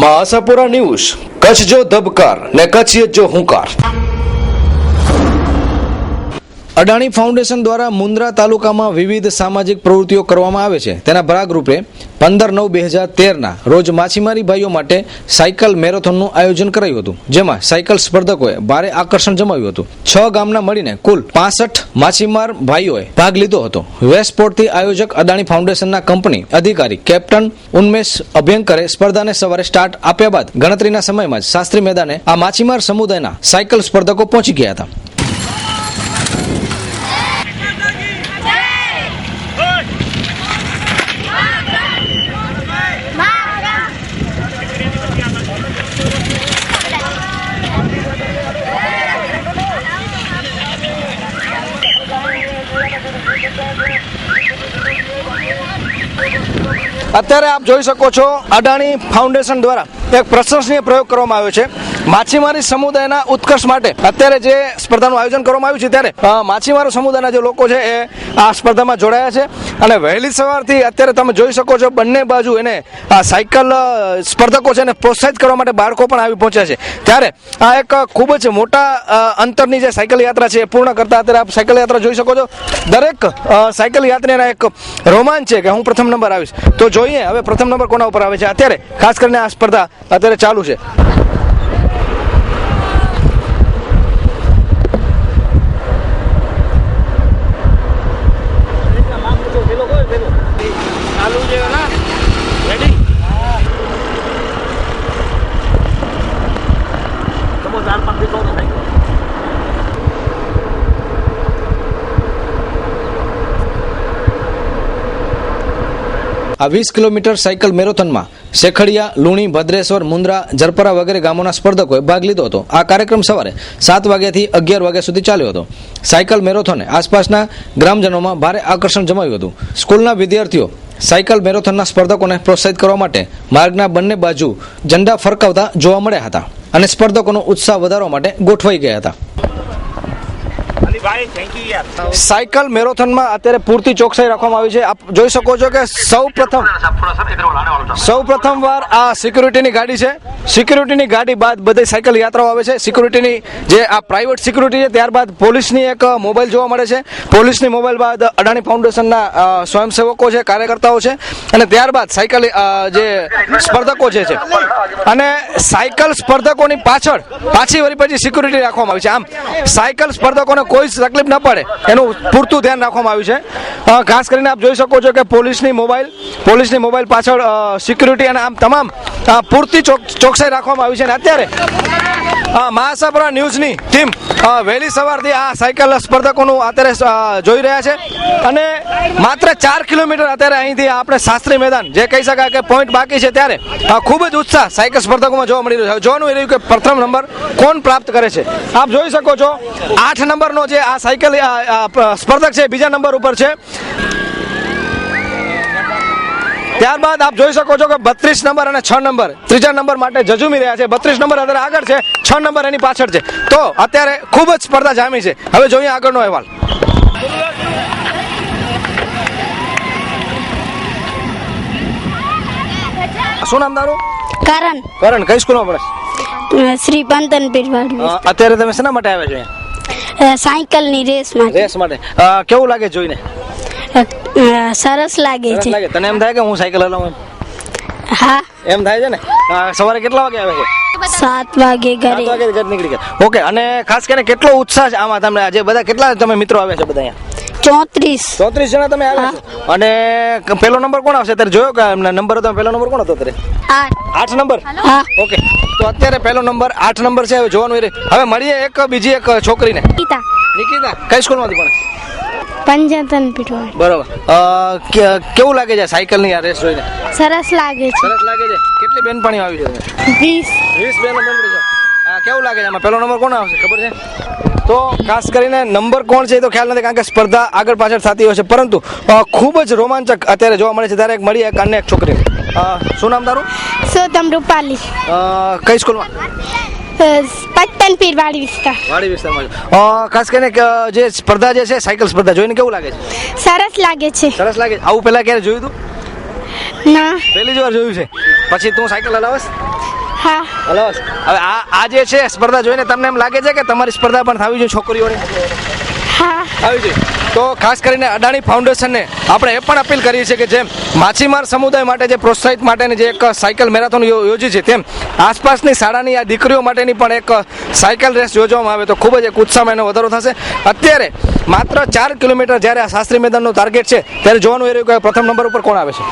Ashapura news Kutch જો ધબકાર ને કચ્છિયત જો હુંકાર। અડાણી ફાઉન્ડેશન દ્વારા મુન્દ્રા તાલુકામાં વિવિધ સામાજિક પ્રવૃત્તિઓ કરવામાં આવે છે। તેના ભાગરૂપે 15/9/2013 રોજ માછીમારી ભાઈઓ માટે સાયકલ મેરેથોનનું આયોજન કરાયું હતું, જેમાં સાયકલ સ્પર્ધકોએ ભારે આકર્ષણ જમાવ્યું હતું। 6 ગામના મળીને કુલ 65 માછીમાર ભાઈઓએ ભાગ લીધો હતો। વેસ્ટપોર્ટથી આયોજક અડાણી ફાઉન્ડેશનના કંપની અધિકારી કેપ્ટન ઉન્મેશ અભ્યંકરે સ્પર્ધાને સવારે સ્ટાર્ટ આપ્યા બાદ ગણતરીના સમયમાં જ શાસ્ત્રી મેદાને આ માછીમાર સમુદાયના સાયકલ સ્પર્ધકો પહોંચી ગયા હતા। અત્યારે આપ જોઈ શકો છો અડાણી ફાઉન્ડેશન દ્વારા એક પ્રશંસનીય પ્રયોગ કરવામાં આવ્યો છે। માછીમારી સમુદાયના ઉત્કર્ષ માટે અત્યારે જે સ્પર્ધાનું આયોજન કરવામાં આવ્યું છે, ત્યારે માછીમારો સમુદાયના જે લોકો છે એ આ સ્પર્ધામાં જોડાયા છે અને વહેલી સવારથી અત્યારે તમે જોઈ શકો છો બંને બાજુ એને આ સાયકલ સ્પર્ધકો છે એને પ્રોત્સાહિત કરવા માટે બાળકો પણ આવી પહોંચ્યા છે। ત્યારે આ એક ખૂબ જ મોટા અંતરની જે સાયકલ યાત્રા છે એ પૂર્ણ કરતા અત્યારે આપ સાયકલ યાત્રા જોઈ શકો છો। દરેક સાયકલ યાત્રીના એક રોમાંચ છે કે હું પ્રથમ નંબર આવીશ, તો જોઈએ હવે પ્રથમ નંબર કોના ઉપર આવે છે। અત્યારે ખાસ કરીને આ સ્પર્ધા અત્યારે ચાલુ છે। આ 20 કિલોમીટર સાયકલ મેરેથોનમાં શેખડિયા, લુણી, ભદ્રેશ્વર, મુન્દ્રા, જરપરા વગેરે ગામોના સ્પર્ધકોએ ભાગ લીધો હતો। આ કાર્યક્રમ સવારે 7 વાગ્યાથી 11 વાગ્યા સુધી ચાલ્યો હતો। સાયકલ મેરેથોને આસપાસના ગ્રામજનોમાં ભારે આકર્ષણ જમાવ્યું હતું। સ્કૂલના વિદ્યાર્થીઓ સાયકલ મેરેથોનના સ્પર્ધકોને પ્રોત્સાહિત કરવા માટે માર્ગના બંને બાજુ ઝંડા ફરકાવતા જોવા મળ્યા હતા અને સ્પર્ધકોનો ઉત્સાહ વધારવા માટે ગોઠવાઈ ગયા હતા। સાયકલ મેરેથોનમાં અત્યારે પૂરતી ચોકસાઈ રાખવામાં આવી છે। આપ જોઈ શકો છો કે સૌ પ્રથમ વાર આ સિક્યુરિટીની ગાડી છે। સિક્યુરિટીની ગાડી બાદ બધી સાયકલ યાત્રાઓ આવે છે। સિક્યુરિટીની જે આ પ્રાઇવેટ સિક્યુરિટી છે, ત્યારબાદ પોલીસની એક મોબાઈલ જોવા મળે છે। પોલીસની મોબાઈલ બાદ અડાણી ફાઉન્ડેશનના સ્વયંસેવકો છે, કાર્યકર્તાઓ છે અને ત્યારબાદ સાયકલ જે સ્પર્ધકો છે અને સાયકલ સ્પર્ધકોની પાછળ પાછી વળી પછી સિક્યુરિટી રાખવામાં આવી છે। આમ સાયકલ સ્પર્ધકોને કોઈ તકલીફ ન પડે એનું પૂરતું ધ્યાન રાખવામાં આવ્યું છે। ખાસ કરીને આપ જોઈ શકો છો કે પોલીસની મોબાઈલ પાછળ સિક્યુરિટી અને આમ તમામ પૂરતી ચોકસાઈ રાખવામાં આવી છે। અને અત્યારે આશાપુરા ન્યૂઝની ટીમ વહેલી સવારથી આ સાયકલ સ્પર્ધકોનું અત્યારે જોઈ રહ્યા છે અને માત્ર 4 કિલોમીટર અત્યારે અહીંથી આપણે શાસ્ત્રી મેદાન જે કહી શકાય કે પોઈન્ટ બાકી છે, ત્યારે ખૂબ જ ઉત્સાહ સાયકલ સ્પર્ધકોમાં જોવા મળી રહ્યો છે। જોવાનું એ રહ્યું કે પ્રથમ નંબર કોણ પ્રાપ્ત કરે છે। આપ જોઈ શકો છો 8 નંબરનો જે આ સાયકલ સ્પર્ધક છે બીજા નંબર ઉપર છે। ત્યારબાદ આપ જોઈ શકો છો કે 32 નંબર અને 6 નંબર ત્રીજા નંબર માટે જજુમી રહ્યા છે। 32 નંબર અત્યારે આગળ છે, 6 નંબર એની પાછળ છે। તો અત્યારે ખૂબ જ સ્પર્ધા જામી છે। હવે જોઈએ આગળનો અહેવાલ। શું નામ તારું? કરણ। કઈ સ્કૂલમાં ભણસ? શ્રી પંતન પીરવાડી। અત્યારે તમે શેના માટે આવ્યા છો અહીંયા? સાયકલની રેસ માટે। કેવું લાગે જોઈને? સરસ લાગે છે। તને એમ થાય કે હું સાયકલ હલાવું? હા, એમ થાય છે ને। સવારે કેટલા વાગે આવે છે? 7 વાગે ઘરે નીકળી ગયા। ઓકે, અને ખાસ કરીને કેટલો ઉત્સાહ છે આમાં? તમને આજે બધા કેટલા તમે મિત્રો આવ્યા છો? બધા અહીંયા 34 જણા તમે આવ્યા છો। અને પહેલો નંબર કોણ આવશે અત્યારે જોયો કે નંબર હતો? પહેલો નંબર કોણ હતો અત્યારે? 8 નંબર। ઓકે, તો અત્યારે પહેલો નંબર 8 નંબર છે। હવે જોવાનું એ હવે મળીએ એક બીજી એક છોકરીને, નિકિતા। કઈ સ્કૂલમાંથી ભણે? પંતન પીરવાડી। બરોબર। કેવું લાગે છે સાયકલની આ રેસ જોઈને? સરસ લાગે છે। કેટલી બેનપણીઓ આવી છે? 20 બેનપણીઓ છે। કેવું લાગે છે આમાં પહેલો નંબર કોણ આવશે ખબર છે? તો ખાસ કરીને નંબર કોણ છે એ તો ખ્યાલ નથી, કારણ કે સ્પર્ધા આગળ પાછળ થતી હોય છે, પરંતુ ખૂબ જ રોમાંચક અત્યારે જોવા મળે છે। ત્યારે મળીએ એક અન્ય એક છોકરી। શું નામ તારું? સોતમ રૂપાલી। કઈ સ્કૂલમાં? પંતન પીરવાડી વિસ્તાર। ખાસ કરીને જે સ્પર્ધા જે છે સાયકલ સ્પર્ધા જોઈને કેવું લાગે છે? સરસ લાગે છે। આવું પહેલા ક્યારે જોયું હતું? ના, પહેલી જ વાર જોયું છે। પછી તું સાયકલ હલાવસ? હા. હલાવસ. હવે આ જે છે સ્પર્ધા જોઈને તમને એમ લાગે છે કે તમારી સ્પર્ધા પણ થવી જોઈએ છોકરીઓની? હા. આવી જોઈએ. તો ખાસ કરીને અડાણી ફાઉન્ડેશનને આપણે એ પણ અપીલ કરીએ છીએ કે જેમ માછીમાર સમુદાય માટે જે પ્રોત્સાહિત માટેની જે એક સાયકલ મેરેથોન યોજી છે, તેમ આસપાસની શાળાની આ દીકરીઓ માટેની પણ એક સાયકલ રેસ યોજવામાં આવે તો ખૂબ જ એક ઉત્સાહમાં એનો વધારો થશે. અત્યારે માત્ર 4 કિલોમીટર જ્યારે આ શાસ્ત્રી મેદાનનો ટાર્ગેટ છે, ત્યારે જોવાનું એ રહ્યું કે પ્રથમ નંબર ઉપર કોણ આવે છે.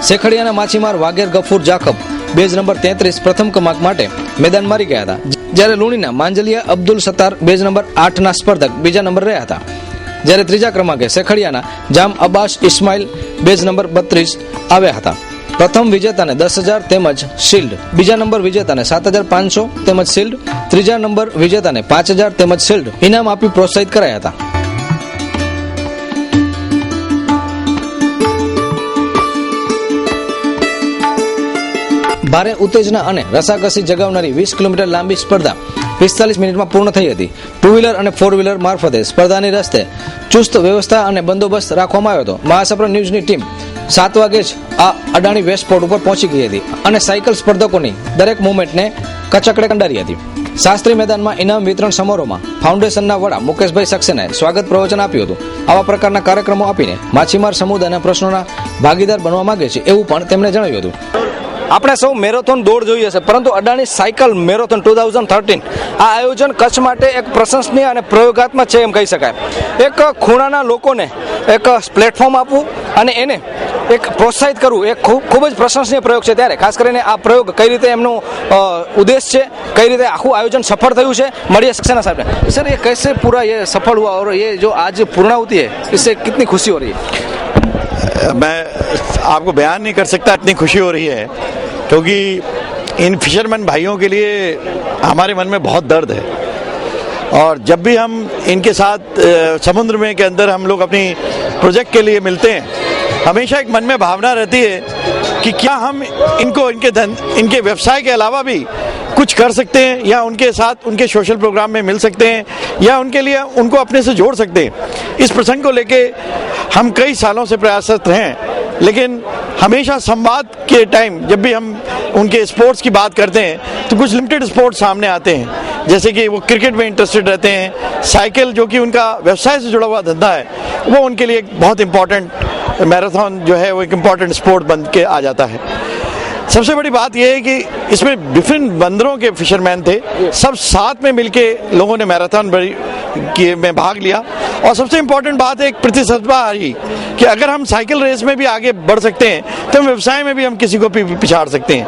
શેખડિયાના માછીમાર વાગેર ગફૂર જાકબ બેઝ નંબર 33 પ્રથમ ક્રમાંક માટે મેદાન મારી ગયા હતા, જ્યારે લુણીના માંજલિયા અબ્દુલ સત્તાર બેઝ નંબર 8ના સ્પર્ધક બીજા નંબર રહ્યા હતા, જ્યારે ત્રીજા ક્રમાંકે શેખડિયાના જામ અબ્બાસ ઇસ્માઇલ બેઝ નંબર 32 આવ્યા હતા. પ્રથમ વિજેતાને 10,000 તેમજ શિલ્ડ, બીજા નંબર વિજેતાને 7,500 તેમજ શિલ્ડ, ત્રીજા નંબર વિજેતાને 5,000 તેમજ શિલ્ડ ઇનામ આપી પ્રોત્સાહિત કરાયા હતા. ભારે ઉત્તેજના અને રસાકસી જગાવનારી 20 કિલોમીટર લાંબી સ્પર્ધા 45 મિનિટમાં પૂર્ણ થઈ હતી. 2 વ્હીલર અને 4 વ્હીલર મારફતે સ્પર્ધાની રસ્તે ચુસ્ત વ્યવસ્થા અને બંદોબસ્ત રાખવામાં આવ્યો હતો. મહાસપ્ર ન્યૂઝની ટીમ 7 વાગે જ આ અડાણી વેસ્ટપોર્ટ ઉપર પહોંચી ગઈ હતી અને સાયકલ સ્પર્ધકોની દરેક મુવમેન્ટને કચકડે કંડારી હતી. શાસ્ત્રી મેદાનમાં ઇનામ વિતરણ સમારોહમાં ફાઉન્ડેશનના વડા મુકેશભાઈ સક્સેનાએ સ્વાગત પ્રવચન આપ્યું હતું. આવા પ્રકારના કાર્યક્રમો આપીને માછીમાર સમુદાયના પ્રશ્નોના ભાગીદાર બનવા માંગે છે એવું પણ તેમણે જણાવ્યું હતું. આપણે સૌ મેરેથોન દોડ જોઈએ છે, પરંતુ અડાણી સાયકલ મેરેથોન 2013 આ આયોજન કચ્છ માટે એક પ્રશંસનીય અને પ્રયોગાત્મક છે એમ કહી શકાય. એક ખૂણાના લોકોને એક પ્લેટફોર્મ આપવું અને એને એક પ્રોત્સાહિત કરવું એક ખૂબ જ પ્રશંસનીય પ્રયોગ છે. ત્યારે ખાસ કરીને આ પ્રયોગ કઈ રીતે એમનો ઉદ્દેશ છે, કઈ રીતે આખું આયોજન સફળ થયું છે, મળીએ સક્સેના સાહેબને. સર, ये कैसे पूरा ये सफल हुआ और ये जो आज पूर्णाहुति है इससे कितनी खुशी हो रही है? मैं आपको बयान नहीं कर सकता, इतनी खुशी हो रही है क्योंकि इन फिशरमैन भाइयों के लिए हमारे मन में बहुत दर्द है और जब भी हम इनके साथ समुद्र में के अंदर हम लोग अपनी प्रोजेक्ट के लिए मिलते हैं, हमेशा एक मन में भावना रहती है कि क्या हम इनको इनके व्यवसाय के अलावा भी कुछ कर सकते हैं या उनके साथ उनके सोशल प्रोग्राम में मिल सकते हैं या उनके लिए उनको अपने से जोड़ सकते हैं. इस प्रसंग को लेके हम कई सालों से प्रयासरत हैं, लेकिन हमेशा संवाद के टाइम जब भी हम उनके स्पोर्ट्स की बात करते हैं तो कुछ लिमिटेड स्पोर्ट्स सामने आते हैं, जैसे कि वो क्रिकेट में इंटरेस्टेड रहते हैं. साइकिल जो कि उनका व्यवसाय से जुड़ा हुआ धंधा है, वो उनके लिए एक बहुत इंपॉर्टेंट मैराथन जो है वो एक इम्पॉर्टेंट स्पोर्ट बन के आ जाता है. सबसे बड़ी बात यह है कि इसमें डिफरेंट बंदरों के फिशरमैन थे, सब साथ में मिलके लोगों ने मैराथन में भाग लिया. और सबसे इम्पोर्टेंट बात है एक प्रतिस्पर्धा आ रही कि अगर हम साइकिल रेस में भी आगे बढ़ सकते हैं तो हम व्यवसाय में भी हम किसी को पिछाड़ सकते हैं.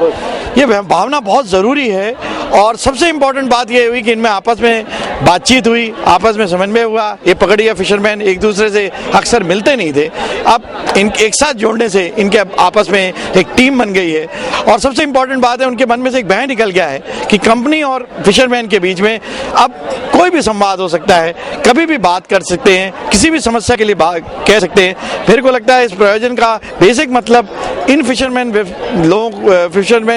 ये भावना बहुत ज़रूरी है और सबसे इम्पोर्टेंट बात ये हुई कि इनमें आपस में बातचीत हुई, आपस में समन्वय हुआ. ये पकड़िया फिशरमैन एक दूसरे से अक्सर मिलते नहीं थे, अब एक साथ जोड़ने से इनके आपस में एक टीम बन गई है. और सबसे इम्पोर्टेंट बात है उनके मन में से एक भय निकल गया है कि कंपनी और फिशरमैन के बीच में अब कोई भी संवाद हो सकता है, कभी भी बात कर सकते हैं, किसी भी समस्या के लिए कह सकते हैं. मेरे को लगता है इस प्रयोजन का बेसिक मतलब इन फिशरमैन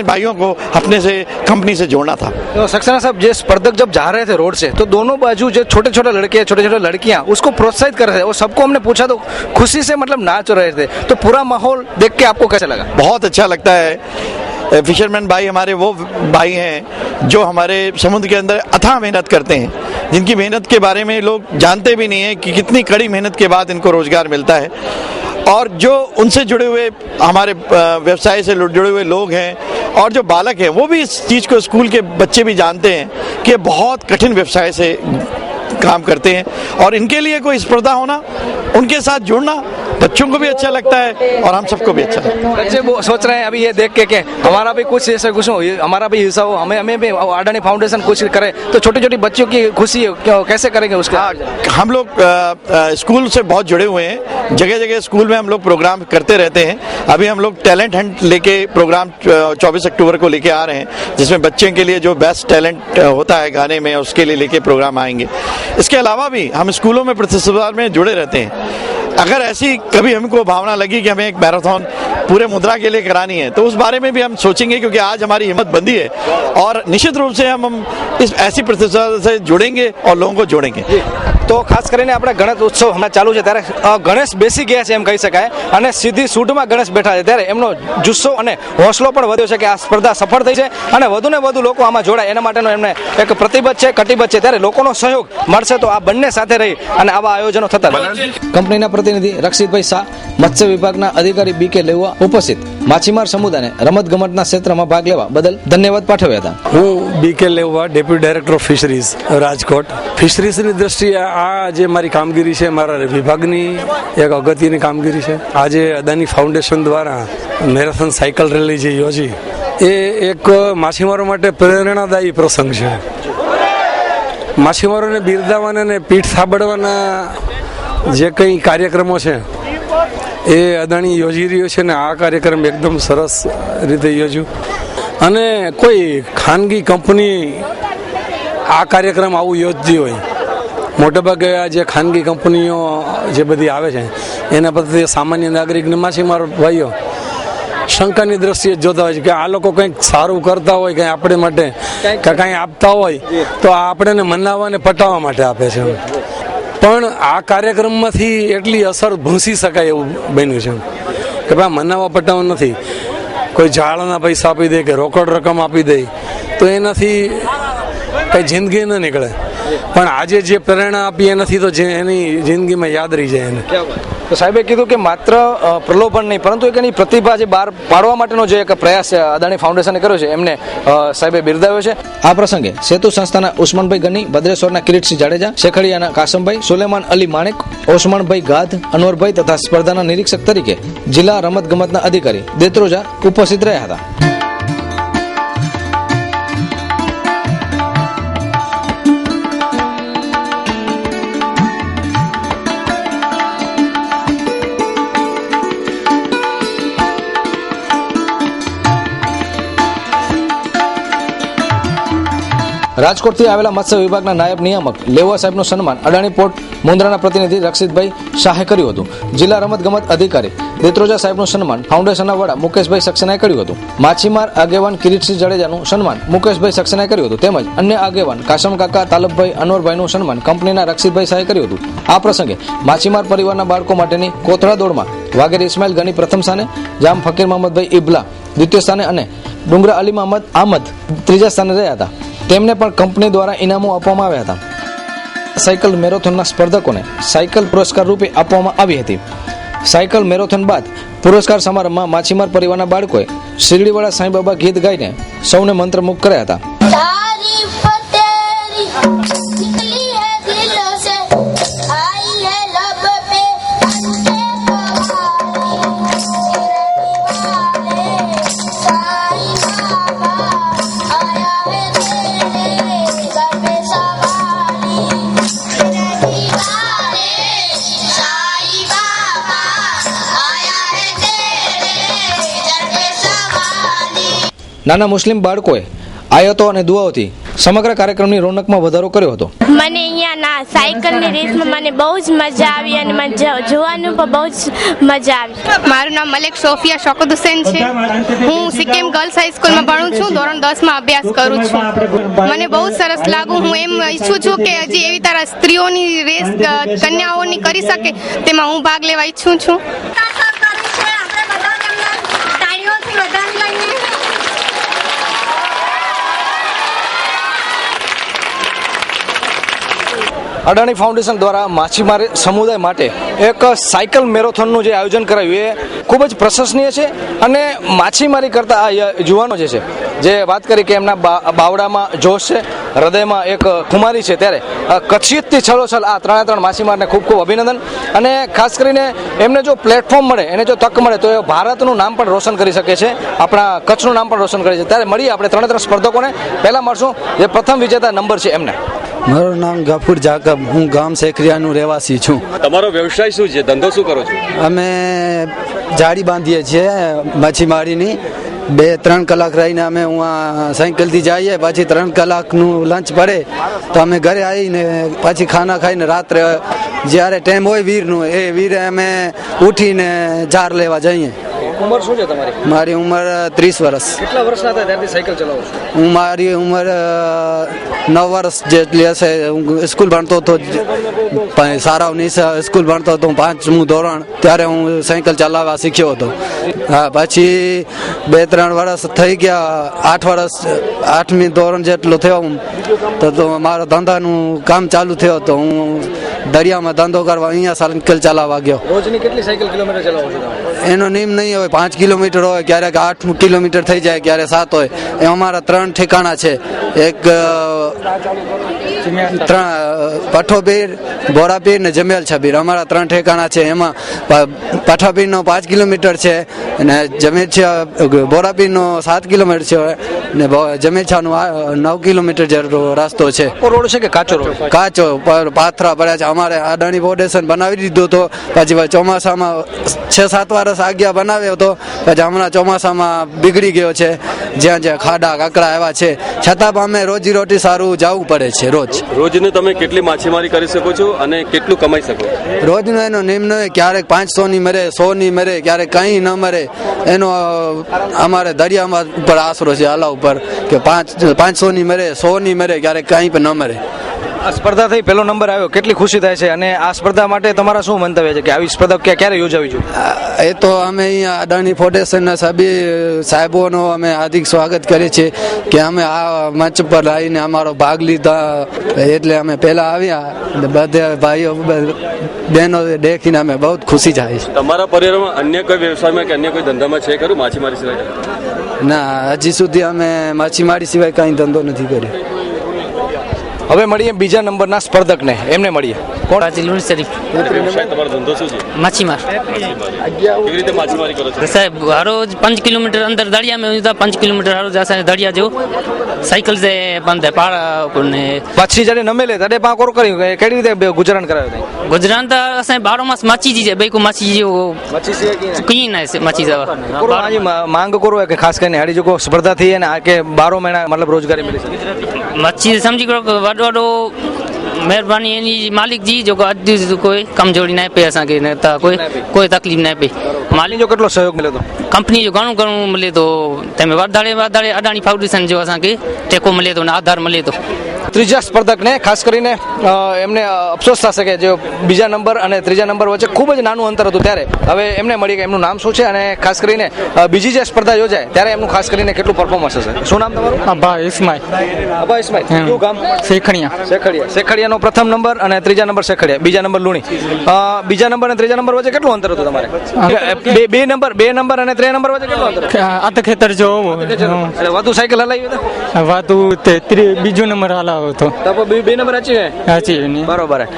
भाइयों को अपने से कंपनी से जोड़ना था. था। तो सक्सेना साहब, ये स्पर्धक जब जा रहे थे रोड से तो दोनों बाजू जो छोटे छोटे लड़के छोटे छोटे लड़कियां उसको प्रोत्साहित कर रहे थे और सबको हमने पूछा तो खुशी से मतलब नाच रहे थे, तो पूरा माहौल देख के आपको कैसा लगा? बहुत अच्छा लगता है। फिशरमैन भाई हमारे वो भाई हैं जो हमारे समुद्र के अंदर अथाह मेहनत करते हैं, जिनकी मेहनत के बारे में लोग जानते भी नहीं है कि कितनी कड़ी मेहनत के बाद इनको रोजगार मिलता है। और जो उनसे जुड़े हुए हमारे व्यवसाय से जुड़े हुए लोग हैं और जो बालक हैं वो भी इस चीज़ को, स्कूल के बच्चे भी जानते हैं कि ये बहुत कठिन व्यवसाय से काम करते हैं और इनके लिए कोई स्पर्धा होना, उनके साथ जुड़ना बच्चों को भी अच्छा लगता है और हम सबको भी अच्छा लगता है। बच्चे वो सोच रहे हैं अभी ये देख के हमारा भी कुछ ऐसे कुछ हो, हमारा भी हिस्सा हो, हमें भी अडानी फाउंडेशन कुछ करे, तो छोटी छोटी बच्चों की खुशी कैसे करेंगे उसका? हम लोग स्कूल से बहुत जुड़े हुए हैं, जगह जगह स्कूल में हम लोग प्रोग्राम करते रहते हैं। अभी हम लोग टैलेंट हंट लेके प्रोग्राम 24 अक्टूबर को लेके आ रहे हैं, जिसमें बच्चे के लिए जो बेस्ट टैलेंट होता है गाने में उसके लिए लेके प्रोग्राम आएंगे। इसके अलावा भी हम स्कूलों में प्रतिस्पर्धा में जुड़े रहते हैं। अगर ऐसी कभी हमको भावना लगी कि हमें एक मैराथन पूरे मुद्रा के लिए करानी है तो उस बारे में भी हम सोचेंगे, क्योंकि आज हमारी हिम्मत बंदी है और निश्चित रूप से हम इस ऐसी प्रतिस्पर्धा से जुड़ेंगे और लोगों को जोड़ेंगे। તો ખાસ કરીને આપણે ગણેશ ઉત્સવ હમણાં ચાલુ છે ત્યારે ગણેશ બેસી ગયા છે એમ કહી શકાય અને સીધી સૂટમાં ગણેશ બેઠા છે ત્યારે એમનો જુસ્સો અને હોંસલો પણ વધ્યો છે કે આ સ્પર્ધા સફળ થઈ છે અને વધુને વધુ લોકો આમાં જોડાય એના માટેનો એમને એક પ્રતિબદ્ધ છે, કટિબદ્ધ છે, ત્યારે લોકોનો સહયોગ મળશે તો આ બંને સાથે રહી અને આવા આયોજનો થતા રહે. કંપનીના પ્રતિનિધિ રક્ષિતભાઈ શાહ, મત્સ્ય વિભાગના અધિકારી BK લેવા ઉપસ્થિત માછીમાર સમુદાયને રમતગમતના ક્ષેત્રમાં ભાગ લેવા બદલ ધન્યવાદ પાઠવ્યા હતા. હું BK લેવા, deputy director of fisheries Rajkot. ફિશરીઝની દ્રષ્ટિએ આ જે મારી કામગીરી છે, મારા વિભાગની એક અગત્યની કામગીરી છે. આજે અદાની ફાઉન્ડેશન દ્વારા મેરેથોન સાયકલ રેલી જે યોજી એ એક માછીમારો માટે પ્રેરણાદાયી પ્રસંગ છે. માછીમારોને બિરદાવવાના અને પીઠ થાબડવાના જે કંઈ કાર્યક્રમો છે એ અદાણી યોજી રહ્યો છે ને આ કાર્યક્રમ એકદમ સરસ રીતે યોજ્યું અને કોઈ ખાનગી કંપની આ કાર્યક્રમ આવું યોજતી હોય, મોટાભાગે આ જે ખાનગી કંપનીઓ જે બધી આવે છે એના પ્રત્યે સામાન્ય નાગરિકને માછીમાર ભાઈઓ શંકાની દ્રષ્ટિએ જોતા હોય છે કે આ લોકો કંઈક સારું કરતા હોય, કંઈ આપણે માટે કંઈ આપતા હોય તો આ આપણને મનાવવા અને પટાવવા માટે આપે છે. પણ આ કાર્યક્રમમાંથી એટલી અસર ભૂંસી શકાય એવું બન્યું છે કે ભાઈ મનાવવા પટાવવા નથી, કોઈ ઝાડના પૈસા આપી દે કે રોકડ રકમ આપી દે તો એનાથી કંઈ જિંદગી ન નીકળે. પણ આજે જે પ્રેરણા આપી એનાથી તો જે એની જિંદગીમાં યાદ રહી જાય એને. તો સાહેબે કીધું કે માત્ર પ્રલોભન નહીં પરંતુ એક એની પ્રતિભા જે બહાર પાડવા માટેનો જે એક પ્રયાસ અદાણી ફાઉન્ડેશને કર્યો છે એમને સાહેબે બિરદાવ્યો છે. આ પ્રસંગે સેતુ સંસ્થાના ઉસ્માનભાઈ ગની, ભદ્રેશ્વરના કિરીટસિંહ જાડેજા, શેખડિયાના કાસમભાઈ, સુલેમાન અલી માણેક, ઓસમાનભાઈ ગાધ, અનવરભાઈ તથા સ્પર્ધાના નિરીક્ષક તરીકે જિલ્લા રમતગમતના અધિકારી દેત્રોજા ઉપસ્થિત રહ્યા હતા. રાજકોટથી આવેલા મત્સ્ય વિભાગના નાયબ નિયામક લેવા સાહેબનું સન્માન અડાણી પોર્ટ મુન્દ્રાના પ્રતિનિધિ રક્ષિતભાઈ શાહે કર્યું હતું. જિલ્લા રમતગમત અધિકારી દેત્રોજા સાહેબનું સન્માન ફાઉન્ડેશનના વડા મુકેશભાઈ સક્સેનાએ કર્યું હતું. માછીમાર આગેવાન કિરીટસિંહ જાડેજાનું સન્માન મુકેશભાઈ સક્સેનાએ કર્યું હતું. તેમજ અન્ય આગેવાન કાસમ કાકા, તાલબભાઈ, અનવરભાઈનું સન્માન કંપનીના રક્ષિતભાઈ શાહે કર્યું હતું. આ પ્રસંગે માછીમાર પરિવારના બાળકો માટેની કોથળા દોડમાં વાઘેર ઇસ્માઇલ ગની પ્રથમ સ્થાને, જામ ફકીર મહમદભાઈ ઇબલા દ્વિતીય સ્થાને અને ડુંગરા અલી મહમદ આમદ ત્રીજા સ્થાને રહ્યા હતા. તેમને પણ કંપની દ્વારા ઇનામો આપવામાં આવ્યા હતા. સાયકલ મેરેથોનના સ્પર્ધકોને સાયકલ પુરસ્કાર રૂપે આપવામાં આવી હતી. સાયકલ મેરેથોન બાદ પુરસ્કાર સમારંભમાં માછીમાર પરિવારના બાળકોએ શિરડીવાળા સાંઈબાબા ગીત ગાઈને સૌને મંત્રમુગ્ધ કર્યા હતા. નાના મુસ્લિમ બાળકોએ આયતો અને દુઆઓથી સમગ્ર કાર્યક્રમની રોનકમાં વધારો કર્યો હતો. મને અહીંયાના સાયકલની રેસમાં મને બહુ જ મજા આવી અને મને જોવાનું પણ બહુ જ મજા આવી. મારું નામ મલેક સોફિયા શોકત હુસેન છે. હું સિક્કિમ ગર્લ્સ હાઈસ્કૂલમાં ભણું છું, ધોરણ 10માં અભ્યાસ કરું છું. મને બહુ સરસ લાગ્યું. હું એમ ઈચ્છું છું કે હજી એવી તારા સ્ત્રીઓની રેસ કન્યાઓની કરી શકે તેમાં હું ભાગ લેવા ઈચ્છું છું. અડાણી ફાઉન્ડેશન દ્વારા માછીમારી સમુદાય માટે એક સાયકલ મેરેથોનનું જે આયોજન કરાયું એ ખૂબ જ પ્રશંસનીય છે. અને માછીમારી કરતા આ યુવાનો જે છે, જે વાત કરી કે એમના બાવડામાં જોશ છે, હૃદયમાં એક ખુમારી છે, ત્યારે કચ્છિતથી છલોછલ આ ત્રણે માછીમારને ખૂબ ખૂબ અભિનંદન. અને ખાસ કરીને એમને જો પ્લેટફોર્મ મળે, એને જો તક મળે તો એ ભારતનું નામ પણ રોશન કરી શકે છે, આપણા કચ્છનું નામ પણ રોશન કરે છે. ત્યારે મળીએ આપણે ત્રણે સ્પર્ધકોને. પહેલાં મળશું જે પ્રથમ વિજેતા નંબર છે એમને. મારું નામ ગફુર જાકબ, હું ગામ શેખરિયાનું રહેવાસી છું. તમારો વ્યવસાય શું છે? ધંધો શું કરો છો? અમે જાળી બાંધીએ છીએ માછીમારીની. 2-3 કલાક રહીને અમે સાયકલથી જઈએ, પછી 3 કલાકનું લંચ પડે તો અમે ઘરે આવીને પછી ખાના ખાઈને રાત્રે જ્યારે ટાઈમ હોય વીરનું, એ વીરે અમે ઉઠીને ઝાર લેવા જઈએ. ઉંમર શું છે તમારી? મારી ઉંમર 30 વર્ષ. કેટલા વર્ષના હતા ત્યારથી સાયકલ ચલાવો છો? મારી ઉંમર 9 વર્ષ જેટલી હશે. હું સ્કૂલ ભણતો હતો, સારાવની સ્કૂલ ભણતો હતો, 5મું ધોરણ, ત્યારે હું સાયકલ ચલાવવા શીખ્યો હતો. હા, પછી 2-3 વર્ષ થઈ ગયા, 8 વર્ષ 8મી ધોરણ જેટલો થયો હું તો મારા ધંધાનું કામ ચાલુ થયો હતો. હું દરિયામાં ધંધો કરવા અહીંયા સાયકલ ચલાવવા ગયો. રોજની કેટલી સાયકલ કિલોમીટર ચલાવો છો તમે? એનો નિયમ નહીં હોય, 5 કિલોમીટર હોય, ક્યારેક 8 કિલોમીટર થઈ જાય, ક્યારેક 7 હોય. એ અમારા 3 ઠેકાણા છે. એક પઠોપીર, બોરાપીર ને જમેલ છબીર, અમારા 3 ઠેકાણા છે. એમાં પઠોપીરનો 5 કિલોમીટર છે અને બોરાપીરનો 7 કિલોમીટર છે ને જમેલછાનો 9 કિલોમીટર જેટલો રસ્તો છે. રોડ છે કે કાચો રોડ? કાચો, પાથરા પડ્યા છે. અમારે અડાણી ફાઉન્ડેશન બનાવી દીધો હતો, પછી ચોમાસામાં 6-7 વર્ષ આગળ બનાવ્યો હતો, પછી હમણાં ચોમાસામાં બિગડી ગયો છે. જ્યાં ખાડા કાકડા આવ્યા છે, છતાં પણ અમે રોજીરોટી સારું જવું પડે છે. રોજને તમે કેટલી માછીમારી કરી શકો છો અને કેટલું કમાઈ શકો? રોજનો એનો નિમ્ન હોય, ક્યારેક 500ની મરે, 100ની મરે, ક્યારેક કંઈ ન મરે. એનો અમારે દરિયામાં ઉપર આશરો છે, આલા ઉપર, કે 500ની મરે, 100ની મરે, ક્યારેક કંઈ પણ ન મરે. આ સ્પર્ધા થઈ, પહેલો નંબર આવ્યો, કેટલી ખુશી થાય છે? અને આ સ્પર્ધા માટે તમારા શું મંતવ્ય છે કે આવી સ્પર્ધા ક્યારે યોજાવી જોઈએ? એ તો અમે અહીંયા અડાણી ફાઉન્ડેશનના સાહેબોનો અમે હાર્દિક સ્વાગત કરીએ છીએ કે અમે આ મંચ પર આવીને અમારો ભાગ લીધા, એટલે અમે પહેલા આવ્યા. બધા ભાઈઓ બહેનો દેખીને અમે બહુ ખુશી જાય છે. તમારા પરિવારમાં અન્ય કોઈ વ્યવસાયમાં કે અન્ય કોઈ ધંધામાં છે ખરું માછીમારી સિવાય? ના, હજી સુધી અમે માછીમારી સિવાય કાંઈ ધંધો નથી કર્યો. હવે મળીએ બીજા નંબરના સ્પર્ધકને, એમને મળીએ. કોણ? લુણ શરીફ. વ્યવસાય તમારો ધંધો શું છે? માછીમાર. કેવી રીતે માછીમારી કરો છો? સાહેબ હરોજ 5 કિલોમીટર અંદર દરિયા में 5 किलोमीटर हरोज असां दरिया जो साइकिल से बंद है पहाड़ ने પાછી જ્યારે નમે લે ત્યારે પા કોર કર્યું કે કેવી રીતે ગુજરાન કરાવ્યો થાય? गुजरान तो असां 12 मास माची जी है भाई को माची जी માછી સિવાય कहीं ना से माची जवा કોરો આજી માંગ કરો કે ખાસ કરીને હાડી જો સ્પર્ધા થઈ અને આ કે 12 મહિના મતલબ રોજગારી મળી શકે? माची समझी करो वडो वडो मेहरबानी एनी मालिक जी जो अज कोई कमजोरी ना पे असां के न कोई तकलीफ ना पे માલી જો કેટલો સહયોગ મળ્યો તો? कंपनी जो घणो घणो मिले तो तमे वाधारे अडाणी फाउंडेशन जो असां के टेको मिले तो आधार मिले तो. ત્રીજા સ્પર્ધકને ખાસ કરીને એમને અફસોસ થશે કે જો બીજા નંબર અને ત્રીજા નંબર વચ્ચે ખૂબ જ નાનું અંતર હતું, ત્યારે હવે એમને મળી કે એમનું નામ શું છે અને ખાસ કરીને બીજી જે સ્પર્ધા યોજાય ત્યારે એમનું ખાસ કરીને કેટલું પરફોર્મન્સ હશે. શું નામ તમારું? અભા ઇસ્માઇલ. અભા ઇસ્માઇલ. કયું ગામ? શેખણિયા. શેખડિયાનો પ્રથમ નંબર અને ત્રીજા નંબર શેખડિયા, બીજા નંબર લુણી. બીજા નંબર અને ત્રીજા નંબર વચ્ચે કેટલું અંતર હતું તમારે? બે નંબર અને ત્રણ નંબર વચ્ચે કેટલું અંતર? આ તો ખેતર જો એટલે વધુ સાયકલ હલાવી હતા? વાતું બીજો નંબર હલાવ આવો તો તો બે નંબર આચી ગए સાચી નહીં બરોબર હે.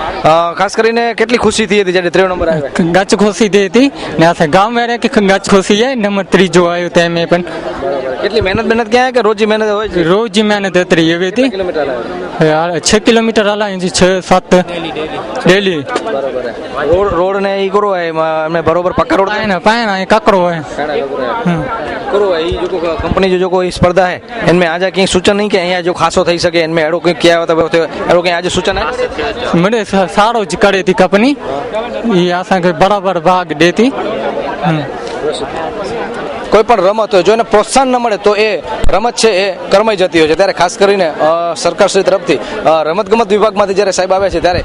ખાસ કરીને કેટલી ખુશી થઈ હતી જ્યારે 3 નંબર આવ્યો ગાચ ખુશી થઈ હતી ને આ ગામ વાળા કે ગાચ ખુશી જાય નંબર 3 જો આવ્યો તે મેં પણ કેટલી મહેનત ક્યાં કે રોજી મહેનત હોય છે રોજ મહેનત હતી એવી હતી કિલોમીટર આવે 6 કિલોમીટર હાલા 6-7 ડેલી રોડ ને ઈ કરો એમને બરોબર પક્કા રોડ પાયના પાયના કાકરો હોય करो ये जो कंपनी जो कोई स्पर्धा है इनमें आज कहीं सूचन नहीं कि અહીંયા जो खासो થઈ શકે इनमें एड़ो कहीं क्या होता है एड़ो कहीं आज सूचन है મને સારો જ કરે હતી કંપની એ આશા કે બરાબર ભાગ દેતી કોઈ પણ રમત હોય જો એને પ્રોત્સાહન ન મળે તો એ રમત છે એ કરમાઈ જતી હોય છે ત્યારે ખાસ કરીને સરકારશ્રી તરફથી રમતગમત વિભાગમાંથી જ્યારે સાહેબ આવે છે ત્યારે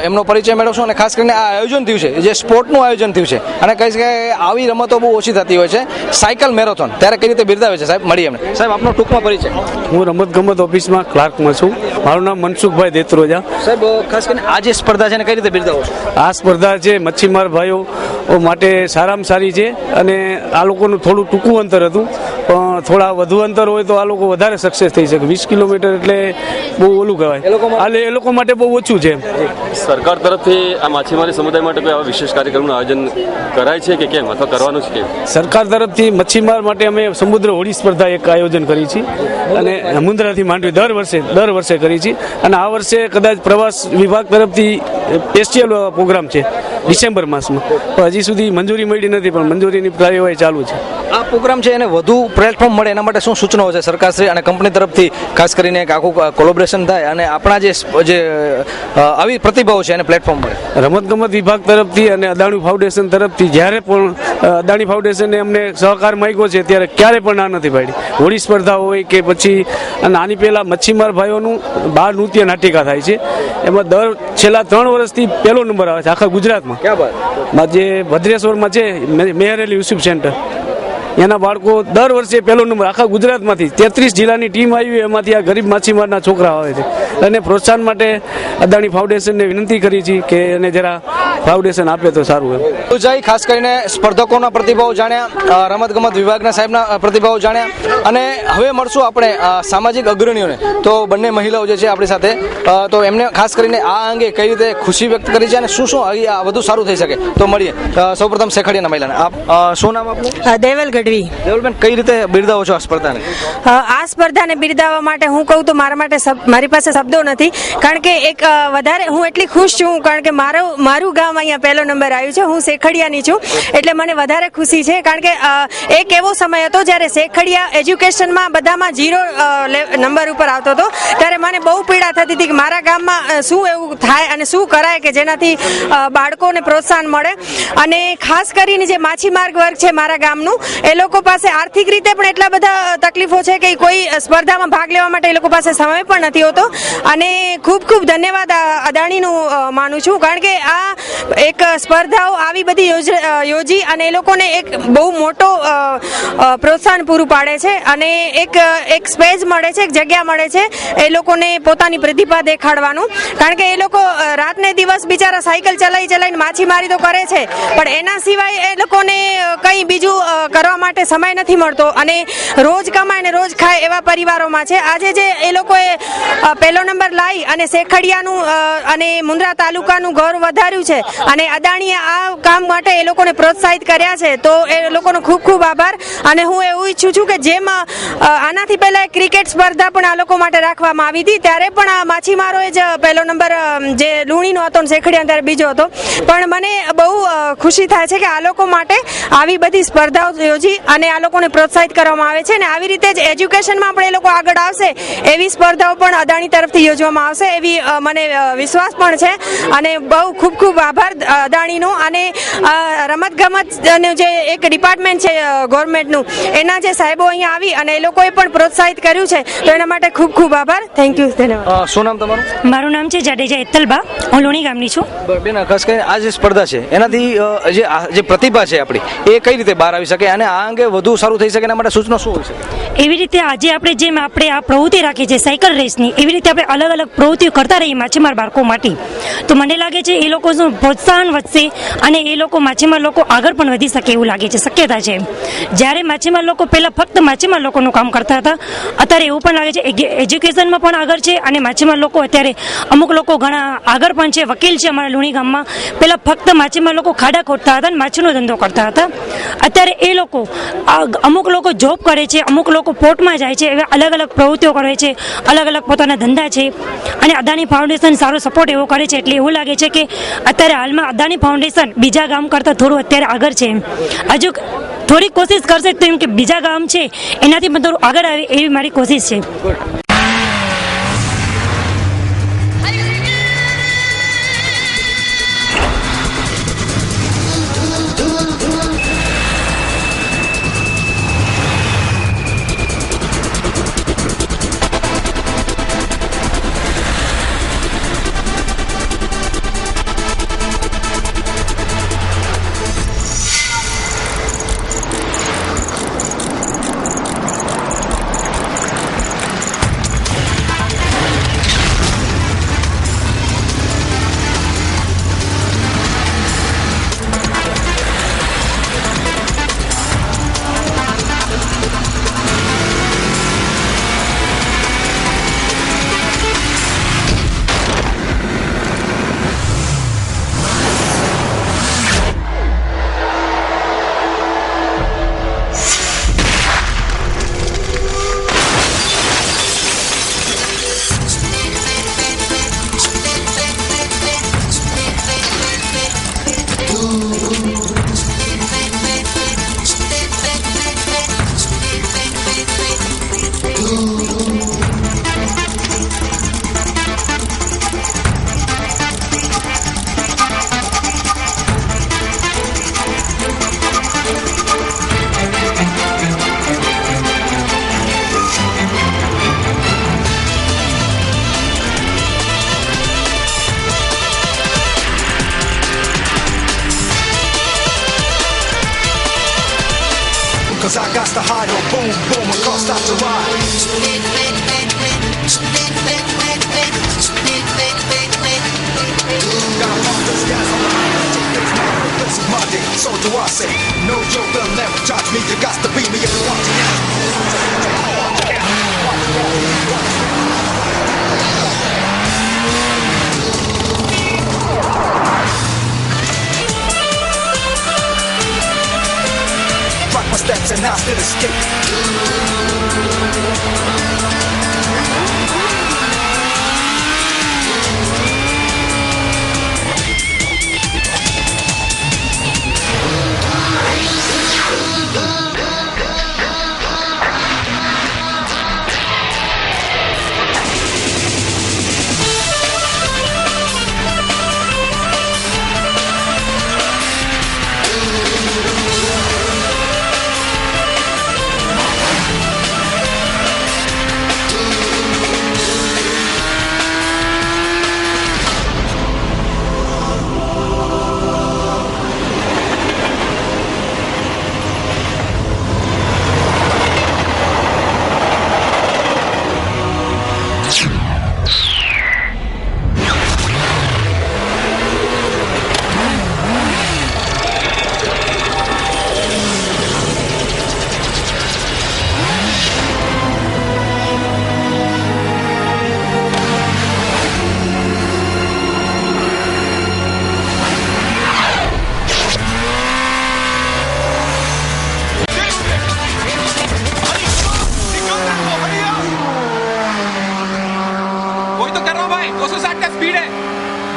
એમનો પરિચય મેળવશું અને ખાસ કરીને આ આયોજન થયું છે જે સ્પોર્ટનું આયોજન થયું છે અને કહીશ કે આવી રમતો બહુ ઓછી થતી હોય છે સાયકલ મેરેથોન ત્યારે કઈ રીતે બિરદાવે છે સાહેબ મળી એમને સાહેબ આપનો ટૂંકમાં પરિચય હું રમતગમત ઓફિસમાં ક્લાર્કમાં છું મારું નામ મનસુખભાઈ દેત્રોજા સાહેબ ખાસ કરીને આ જે સ્પર્ધા છે એને કઈ રીતે બિરદાવો છો આ સ્પર્ધા છે મચ્છીમાર ભાઈઓ માટે સારામાં સારી છે અને આ લોકોનું થોડું ટૂંકું અંતર હતું પણ થોડા વધુ અંતર હોય તો આ લોકો વધારે સક્સેસ થઈ શકે 20 કિલોમીટર એટલે બહુ ઓલું કહેવાય એટલે એ લોકો માટે બહુ ઓછું છે સરકાર તરફથી આ માછીમારી સમુદાય માટે કોઈ આવા વિશેષ કાર્યક્રમનું આયોજન કરાય છે કે કેમ અથવા કરવાનું છે કેમ સરકાર તરફથી મચ્છીમાર માટે અમે સમુદ્ર હોડી સ્પર્ધા એક આયોજન કરી છે અને મુન્દ્રાથી માંડવી દર વર્ષે કરી છે અને આ વર્ષે કદાચ પ્રવાસ વિભાગ તરફથી સ્પેશિયલ પ્રોગ્રામ છે ડિસેમ્બર માસમાં પણ હજી સુધી મંજૂરી મળી નથી પણ મંજૂરીની કાર્યવાહી ચાલુ છે આ પ્રોગ્રામ છે એને વધુ પ્લેટફોર્મ મળે એના માટે શું સૂચનાઓ છે સરકારશ્રી અને કંપની તરફથી ખાસ કરીને એક આખું કોલેબોરેશન થાય અને આપણા જે આવી પ્રતિભાઓ છે એને પ્લેટફોર્મ મળે રમતગમત વિભાગ તરફથી અને અદાણી ફાઉન્ડેશન તરફથી જ્યારે પણ અદાણી ફાઉન્ડેશને અમને સહકાર માંગ્યો છે ત્યારે ક્યારે પણ ના નથી પાડી હોળી સ્પર્ધા હોય કે પછી અને આની પહેલાં મચ્છીમાર ભાઈઓનું બાળ નૃત્ય નાટિકા થાય છે એમાં છેલ્લા 3 વર્ષથી પહેલો નંબર આવે છે આખા ગુજરાતમાં જે ભદ્રેશ્વરમાં છે મેહરેલી યુસુફ સેન્ટર એના બાળકો દર વર્ષે પહેલો નંબર આખા ગુજરાતમાંથી 33 જિલ્લાની ટીમ આવી એમાંથી આ ગરીબ માછીમારના છોકરા આવે છે અને પ્રોત્સાહન માટે અદાણી ફાઉન્ડેશનને વિનંતી કરી છે કે એને જરા ફાઉન્ડેશન આપે તો સારું એમ જય ખાસ કરીને સ્પર્ધકોના પ્રતિભાવો જાણ્યા રમતગમત વિભાગના સાહેબના પ્રતિભાવો જાણ્યા અને હવે મળશું આપણે સામાજિક અગ્રણીઓને તો બંને મહિલાઓ જે છે આપણી સાથે તો એમને ખાસ કરીને આ અંગે કઈ રીતે ખુશી વ્યક્ત કરી છે અને શું આ વધુ સારું થઈ શકે તો મળીએ સૌપ્રથમ શેખડિયાના મહિલાને આપ શું નામ આપનું દેવલ ગઢવી દેવલબેન કઈ રીતે બિરદાવો છો આ સ્પર્ધાને આ સ્પર્ધાને બિરદાવવા માટે હું કહું તો મારા માટે મારી પાસે શબ્દો નથી કારણ કે એક વધારે હું એટલી ખુશ છું કારણ કે મારું ગામ અહીંયા પહેલો નંબર આવ્યું છે હું શેખડિયાની છું એટલે મને વધારે ખુશી છે કારણ કે એક એવો સમય હતો જ્યારે શેખડિયા એજ્યુકેશનમાં બધામાં 0 નંબર ઉપર આવતો હતો ત્યારે મને બહુ પીડા થતી હતી કે મારા ગામમાં શું એવું થાય અને શું કરાય કે જેનાથી બાળકોને પ્રોત્સાહન મળે અને ખાસ કરીને જે માછીમાર વર્ગ છે મારા ગામનું એ લોકો પાસે આર્થિક રીતે પણ એટલા બધા તકલીફો છે કે કોઈ સ્પર્ધામાં ભાગ લેવા માટે એ લોકો પાસે સમય પણ નથી હોતો અને ખૂબ ખૂબ ધન્યવાદ અદાણીનું માનું છું કારણ કે આ એક સ્પર્ધાઓ આવી બધી યોજી અને એ લોકોને એક બહુ મોટો પ્રોત્સાહન પૂરું પાડે છે અને એક સ્પેસ મળે છે એક જગ્યા મળે છે એ લોકોને પોતાની પ્રતિભા દેખાડવાનું કારણ કે એ લોકો રાતને દિવસ બિચારા સાયકલ ચલાવીને માછીમારી તો કરે છે પણ એના સિવાય એ લોકોને કંઈ બીજું કરવા માટે સમય નથી મળતો અને રોજ કમાય ને રોજ ખાય એવા પરિવારોમાં છે આજે જે એ લોકોએ પહેલો નંબર લાવી અને શેખડિયાનું અને મુન્દ્રા તાલુકાનું ગૌરવ વધાર્યું છે અને અદાણીએ આ કામ માટે એ લોકોને પ્રોત્સાહિત કર્યા છે તો એ લોકોનો ખૂબ ખૂબ આભાર અને હું એવું ઈચ્છું છું કે જેમ આનાથી પહેલા ક્રિકેટ સ્પર્ધા પણ આ લોકો માટે રાખવામાં આવી હતી ત્યારે પણ આ માછીમારોએ જ પહેલો નંબર જે લુણીનો હતો ને શેખડિયા ત્યારે બીજો હતો પણ મને બહુ ખુશી થાય છે કે આ લોકો માટે આવી બધી સ્પર્ધાઓ યોજી અને આ લોકોને પ્રોત્સાહિત કરવામાં આવે છે અને આવી રીતે જ એજ્યુકેશનમાં પણ એ લોકો આગળ આવશે એવી સ્પર્ધાઓ પણ અદાણી તરફથી યોજવામાં આવશે એવી મને વિશ્વાસ પણ છે અને બહુ ખૂબ ખૂબ આભાર અદાણીનો અને રમતગમતનું જે એક ડિપાર્ટમેન્ટ છે ગવર્મેન્ટનું એના જે સાહેબો અહીંયા આવી અને એ લોકોએ પણ પ્રોત્સાહિત કર્યું છે તો એના માટે ખૂબ ખૂબ આભાર થેન્ક યુ ધન્યવાદ શું નામ તમારું મારું નામ છે જાડેજા એતલબા હું લુણી ગામની છું બેન ખાસ કરીને આ જે સ્પર્ધા છે એનાથી જે પ્રતિભા છે આપણી એ કઈ રીતે બહાર આવી શકે અને આ અંગે વધુ સારું થઈ શકે એના માટે સૂચનો શું હોય છે? એવી રીતે આજે આપણે આ પ્રવૃત્તિ રાખી છે સાયકલ રેસની, એવી રીતે આપણે અલગ અલગ પ્રવૃત્તિઓ કરતા રહીએ માછીમાર બાળકો માટે, તો મને લાગે છે એ લોકોનું પ્રોત્સાહન વધશે અને એ લોકો માછીમાર લોકો આગળ પણ વધી શકે એવું લાગે છે, શક્યતા છે. જ્યારે માછીમાર લોકો પહેલાં ફક્ત માછીમાર લોકોનું કામ કરતા હતા, અત્યારે એવું પણ લાગે છે એજ્યુકેશનમાં પણ આગળ છે અને માછીમાર લોકો અત્યારે અમુક લોકો ઘણા આગળ પણ છે. વકીલ છે અમારા લુણી ગામમાં, પહેલાં ફક્ત માછીમાર લોકો ખાડા ખોદતા હતા અને માછીનો ધંધો કરતા હતા, અત્યારે એ લોકો અમુક લોકો જોબ કરે છે, અમુક લોકો પોર્ટમાં જાય છે, એવા અલગ અલગ પ્રવૃત્તિઓ કરે છે, અલગ અલગ પોતાના ધંધા છે અને અદાણી ફાઉન્ડેશન સારો સપોર્ટ એવો કરે છે. એટલે એવું લાગે છે કે અત્યારે હાલમાં અદાણી ફાઉન્ડેશન બીજા ગામ કરતાં થોડું અત્યારે આગળ છે. હજુ થોડી કોશિશ કરશે તો એમ કે બીજા ગામ છે એનાથી પણ થોડું આગળ આવે એવી મારી કોશિશ છે. Cause I got the high note, boom, boom, across stop to ride. Got all those guys on the line, this is my day, so do I say. No joke, they'll never judge me, you got to be me if you want to. My steps and I still escape.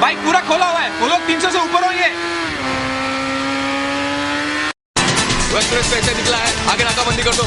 Bike पूरा खोला हुआ है, वो लोग 300 से ऊपर हो ये। एक्सप्रेस पे से निकला है, आगे नाकाबंदी कर दो।